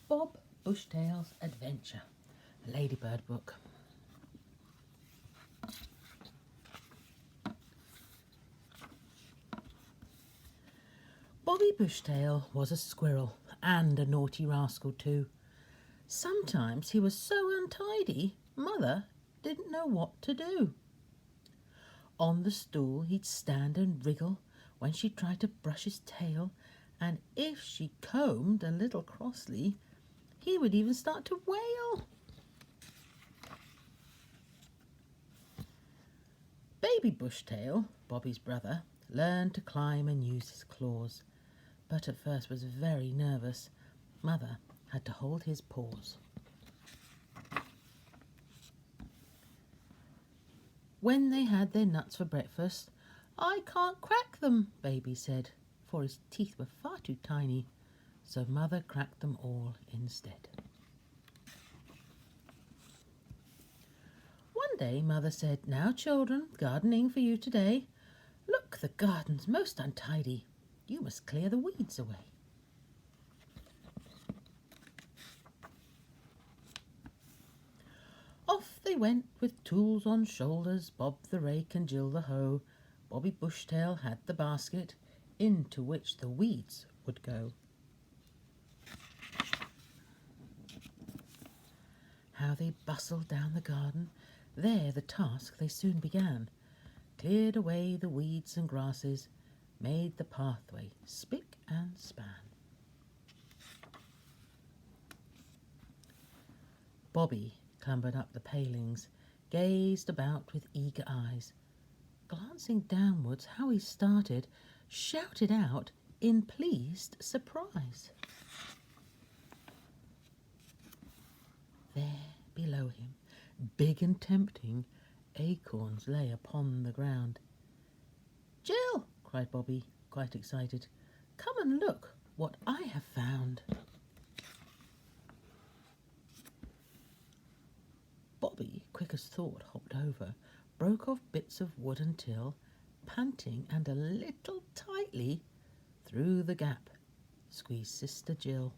Bob Bushtail's Adventure, a Ladybird book. Bobby Bushtail was a squirrel and a naughty rascal too. Sometimes he was so untidy, Mother didn't know what to do. On the stool he'd stand and wriggle when she tried to brush his tail, and if she combed a little crossly, he would even start to wail. Baby Bushtail, Bobby's brother, learned to climb and use his claws, but at first was very nervous. Mother had to hold his paws. When they had their nuts for breakfast, "I can't crack them," Baby said, for his teeth were far too tiny, so Mother cracked them all instead. One day Mother said, "Now children, gardening for you today. Look, the garden's most untidy. You must clear the weeds away." Off they went with tools on shoulders, Bob the rake and Jill the hoe. Bobby Bushtail had the basket into which the weeds would go. How they bustled down the garden. There the task they soon began. Cleared away the weeds and grasses, made the pathway spick and span. Bobby clambered up the palings, gazed about with eager eyes. Glancing downwards, how he started, shouted out in pleased surprise. There below him, big and tempting, acorns lay upon the ground. "Jill," cried Bobby, quite excited, "come and look what I have found." Bobby, quick as thought, hopped over, broke off bits of wood until, panting and a little tightly, through the gap squeezed Sister Jill.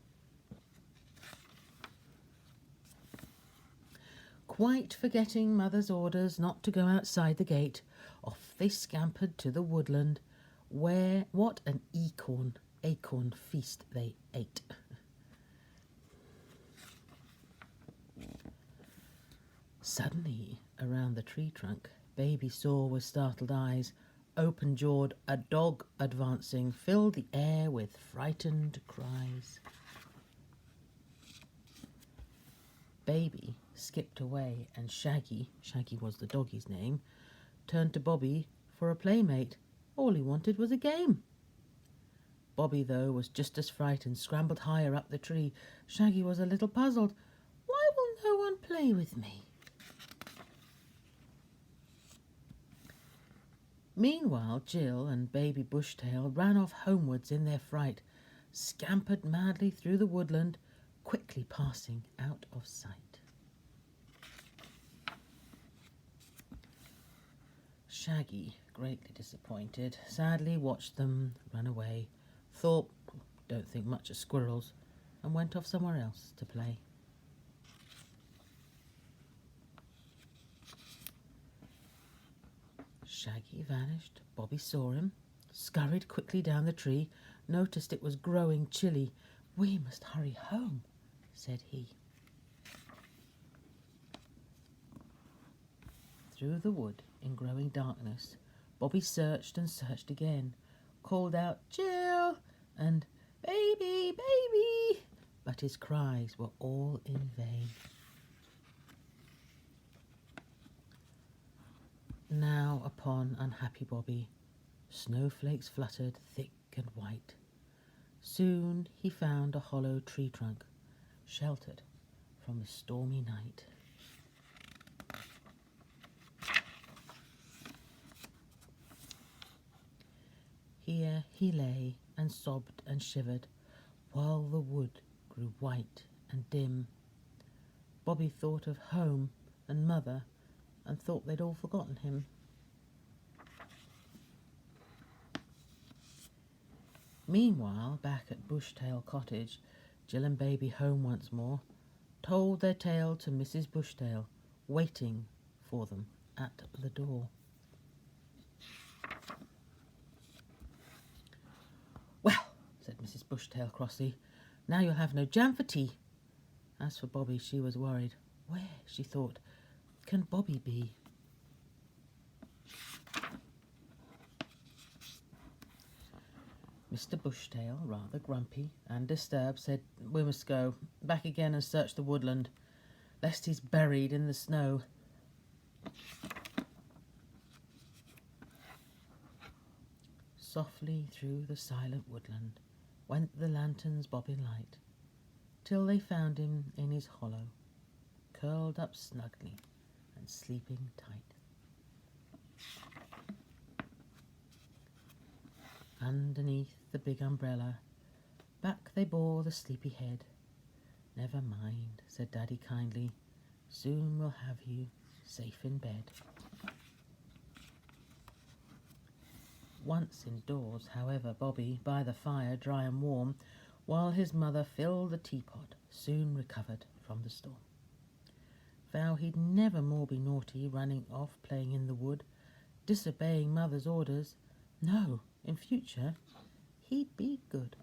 Quite forgetting Mother's orders not to go outside the gate, off they scampered to the woodland, where what an acorn feast they ate. Suddenly, around the tree trunk, Baby saw with startled eyes, open-jawed, a dog advancing, filled the air with frightened cries. Baby skipped away, and Shaggy was the doggie's name, turned to Bobby for a playmate. All he wanted was a game. Bobby, though, was just as frightened, scrambled higher up the tree. Shaggy was a little puzzled. "Why will no one play with me?" Meanwhile, Jill and Baby Bushtail ran off homewards in their fright, scampered madly through the woodland, quickly passing out of sight. Shaggy, greatly disappointed, sadly watched them run away, thought, "Don't think much of squirrels," and went off somewhere else to play. Shaggy vanished. Bobby saw him, scurried quickly down the tree, noticed it was growing chilly. "We must hurry home," said he. Through the wood, in growing darkness, Bobby searched and searched again, called out "Jill" and "Baby, baby," but his cries were all in vain. Now upon unhappy Bobby, snowflakes fluttered thick and white. Soon he found a hollow tree trunk, sheltered from the stormy night. Here he lay and sobbed and shivered, while the wood grew white and dim. Bobby thought of home and Mother, and thought they'd all forgotten him. Meanwhile, back at Bushtail Cottage, Jill and Baby, home once more, told their tale to Mrs. Bushtail, waiting for them at the door. "Well," said Mrs. Bushtail crossly, "now you'll have no jam for tea." As for Bobby, she was worried. Where, she thought, can Bobby be? Mr. Bushtail, rather grumpy and disturbed, said, "We must go back again and search the woodland, lest he's buried in the snow." Softly through the silent woodland went the lantern's bobbing light, till they found him in his hollow, curled up snugly and sleeping tight. Underneath the big umbrella, back they bore the sleepy head. "Never mind," said Daddy kindly, "soon we'll have you safe in bed." Once indoors, however, Bobby, by the fire, dry and warm, while his mother filled the teapot, soon recovered from the storm. Vowed he'd never more be naughty, running off, playing in the wood, disobeying mother's orders. No, in future he'd be good.